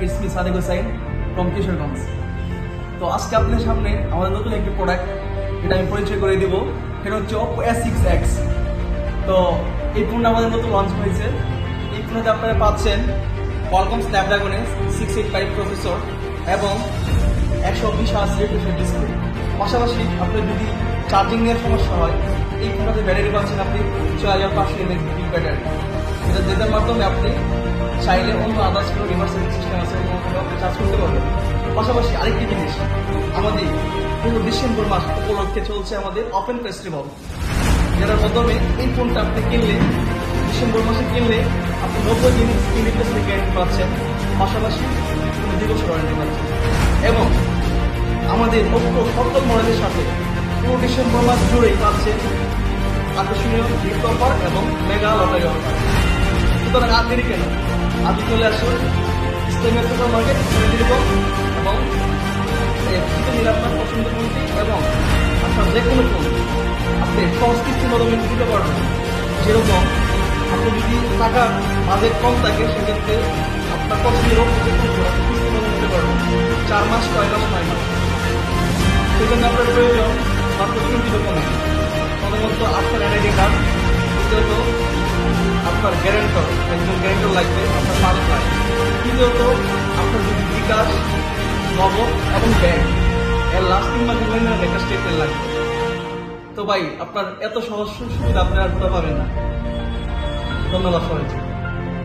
It's me Sadek Hossain from Kishoreganj. তো আজকে আপনাদের সামনে আমাদের নতুন একটি প্রোডাক্ট, এটা আমি পরিচয় করে দিব। সেটা হচ্ছে Oppo A6X। তো এই ফোনটা আমাদের নতুন লঞ্চ হয়েছে। এই ফোনটাতে আপনারা পাচ্ছেন Qualcomm Snapdragon 685 প্রসেসর এবং 120Hz রিফ্রেশ ডিসপ্লে। পাশাপাশি আপনার যদি চার্জিং নেওয়ার সমস্যা হয়, এই ফোনটাতে ব্যাটারি পাচ্ছেন আপনি 4500 mAh বিগ ব্যাটারি, যেটার মাধ্যমে আপনি চাইলে অন্য আদার্স কোনো রিভার্সাল সিস্টেম আছে আপনি চার্জ করতে পারবেন। পাশাপাশি আরেকটি জিনিস, আমাদের পুরো ডিসেম্বর মাস উপলক্ষে চলছে আমাদের ওপেন ফেস্টিভ্যাল, যেটার মাধ্যমে এই ফোনটা আপনি কিনলে, ডিসেম্বর মাসে কিনলে আপনি 90 দিন রিপ্লেসমেন্ট গ্যারান্টি পাচ্ছেন। পাশাপাশি 2 বছর ওয়ারেন্টি পাচ্ছেন এবং আমাদের Oppo সকল মডেলের সাথে পুরো ডিসেম্বর মাস জুড়েই পাচ্ছেন আকর্ষণীয় গিফট অফার এবং মেগা লটারি অফার। সুতরাং আর দেরি কেন, আজ চলে আসুন ইসলামিয়া সুপার মার্কেট এবং নিলে আপনার পছন্দ কোনটি এবং আপনার যে কোনো ফোন আপনি সহজ কিস্তির মাধ্যমে দিতে পারবেন। যেরকম আপনি যদি টাকা বাজেট কম থাকে, সেক্ষেত্রে আপনার পছন্দের কিস্তির মাধ্যমে দিতে পারবেন 4 মাস, 6 মাস, 9 মাস। সেজন্য আপনার প্রয়োজন মাত্র 3টি ডকুমেন্ট। প্রথমত আপনার এনআইডি কার্ড, দ্বিতীয়ত আপনার গ্যারেন্টর, একজন গ্যারেন্টর লাগবে, আপনার মালিক লাগবে, তৃতীয়ত আপনার যদি বিকাশ, নগদ এবং ব্যাংক এর লাস্ট 3 মাসের লেনদেনের একটা স্টেটমেন্ট লাগবে। তো ভাই, আপনার এত সহজ সুবিধা আপনি আর পাবেন না। ধন্যবাদ সবাইকে।